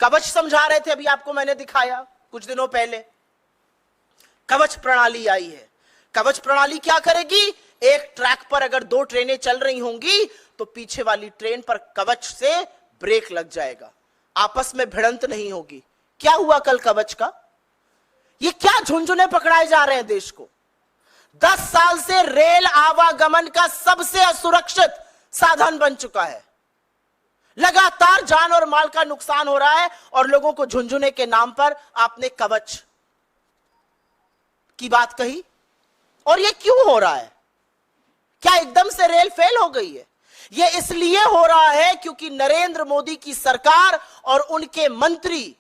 कवच समझा रहे थे, अभी आपको मैंने दिखाया कुछ दिनों पहले। कवच प्रणाली आई है। कवच प्रणाली क्या करेगी? एक ट्रैक पर अगर दो ट्रेनें चल रही होंगी तो पीछे वाली ट्रेन पर कवच से ब्रेक लग जाएगा, आपस में भिड़ंत नहीं होगी। क्या हुआ कल कवच का? ये क्या झुंझुने पकड़ाए जा रहे हैं देश को? 10 साल से रेल आवागमन का सबसे असुरक्षित साधन बन चुका है। लगातार जान और माल का नुकसान हो रहा है और लोगों को झुंझुने के नाम पर आपने कवच की बात कही। और ये क्यों हो रहा है? क्या एकदम से रेल फेल हो गई है? ये इसलिए हो रहा है क्योंकि नरेंद्र मोदी की सरकार और उनके मंत्री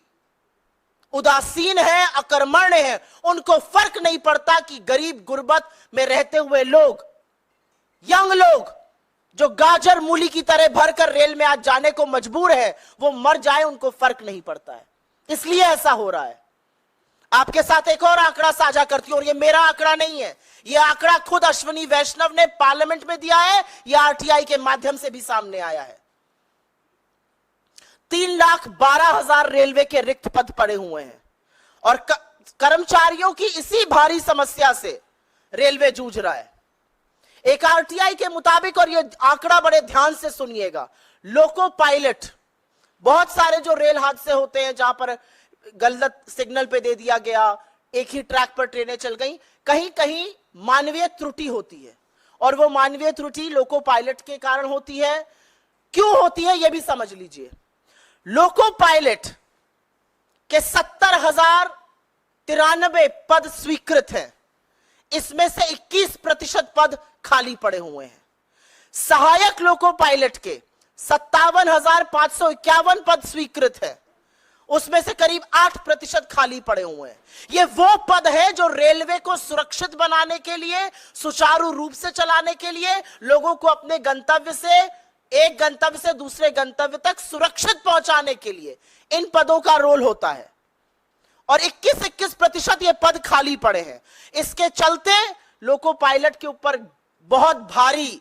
उदासीन है, अकर्मण्य है। उनको फर्क नहीं पड़ता कि गरीब गुर्बत में रहते हुए लोग, यंग लोग जो गाजर मूली की तरह भरकर रेल में आज जाने को मजबूर है, वो मर जाए, उनको फर्क नहीं पड़ता है। इसलिए ऐसा हो रहा है। आपके साथ एक और आंकड़ा साझा करती हूं, और ये मेरा आंकड़ा नहीं है, ये आंकड़ा खुद अश्विनी वैष्णव ने पार्लियामेंट में दिया है, ये आरटीआई के माध्यम से भी सामने आया है। 3,12,000 रेलवे के रिक्त पद पड़े हुए हैं और कर्मचारियों की इसी भारी समस्या से रेलवे जूझ रहा है। एक आरटीआई के मुताबिक, और ये आंकड़ा बड़े ध्यान से सुनिएगा, लोको पायलट, बहुत सारे जो रेल हादसे होते हैं जहां पर गलत सिग्नल पे दे दिया गया, एक ही ट्रैक पर ट्रेनें चल गई, कहीं कहीं मानवीय त्रुटि होती है, और वो मानवीय त्रुटि लोको पायलट के कारण होती है। क्यों होती है ये भी समझ लीजिए। लोको पायलट के 70,093 पद स्वीकृत हैं, इसमें से 21% पद खाली पड़े हुए हैं। सहायक लोको पायलट के 57,551 पद स्वीकृत है, उसमें से करीब 8% खाली पड़े हुए हैं। ये वो पद है जो रेलवे को सुरक्षित बनाने के लिए, सुचारू रूप से चलाने के लिए, लोगों को अपने गंतव्य से, एक गंतव्य से दूसरे गंतव्य तक सुरक्षित पहुंचाने के लिए इन पदों का रोल होता है। और 21% ये पद खाली पड़े हैं। इसके चलते लोको पायलट के ऊपर बहुत भारी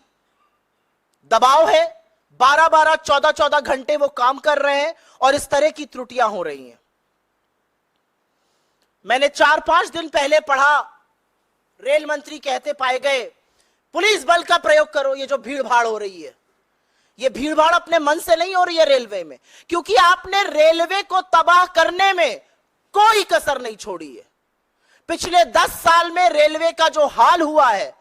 दबाव है। 12-12, 14-14 घंटे वो काम कर रहे हैं और इस तरह की त्रुटियां हो रही हैं। मैंने 4-5 दिन पहले पढ़ा, रेल मंत्री कहते पाए गए, पुलिस बल का प्रयोग करो। ये जो भीड़ भाड़ हो रही है, ये भीड़ भाड़ अपने मन से नहीं हो रही है रेलवे में, क्योंकि आपने रेलवे को तबाह करने में कोई कसर नहीं छोड़ी है। पिछले 10 साल में रेलवे का जो हाल हुआ है,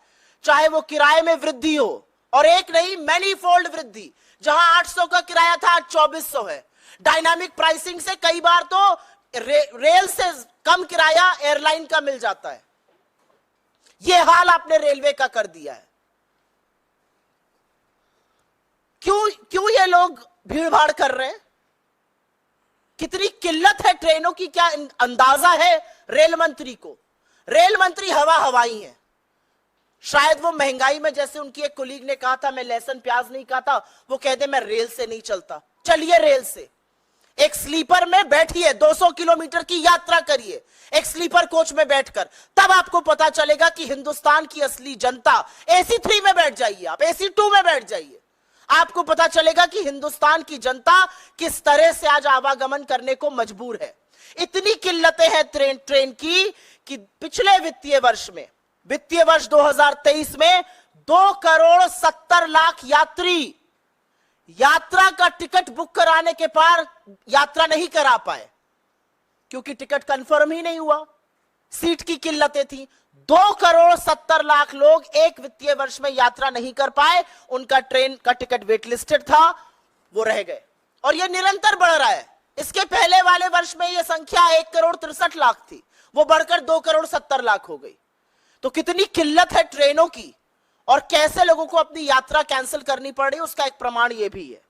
चाहे वो किराए में वृद्धि हो, और एक नहीं मैनीफोल्ड वृद्धि, जहां 800 का किराया था आज 2400 है। डायनामिक प्राइसिंग से कई बार तो रेल से कम किराया एयरलाइन का मिल जाता है। यह हाल आपने रेलवे का कर दिया है। क्यों ये लोग भीड़ भाड़ कर रहे हैं? कितनी किल्लत है ट्रेनों की, क्या अंदाजा है रेल मंत्री को? रेल मंत्री हवाई है। शायद वो महंगाई में, जैसे उनकी एक कोलीग ने कहा था, मैं लहसुन प्याज नहीं खाता, वो कहते मैं रेल से नहीं चलता। चलिए रेल से, एक स्लीपर में बैठिए, 200 किलोमीटर की यात्रा करिए एक स्लीपर कोच में बैठकर, तब आपको पता चलेगा कि हिंदुस्तान की असली जनता, AC 3 में बैठ जाइए, आप AC 2 में बैठ जाइए, आपको पता चलेगा कि हिंदुस्तान की जनता किस तरह से आज आवागमन करने को मजबूर है। इतनी किल्लतें हैं ट्रेन की कि पिछले वित्तीय वर्ष में, वित्तीय वर्ष 2023 में 2,70,00,000 यात्री यात्रा का टिकट बुक कराने के पार यात्रा नहीं करा पाए, क्योंकि टिकट कंफर्म ही नहीं हुआ, सीट की किल्लतें थी। 2,70,00,000 लोग एक वित्तीय वर्ष में यात्रा नहीं कर पाए, उनका ट्रेन का टिकट वेटलिस्टेड था, वो रह गए, और यह निरंतर बढ़ रहा है। इसके पहले वाले वर्ष में यह संख्या 1,63,00,000 थी, वो बढ़कर 2,70,00,000 हो गई। तो कितनी किल्लत है ट्रेनों की, और कैसे लोगों को अपनी यात्रा कैंसिल करनी पड़ रही है, उसका एक प्रमाण यह भी है।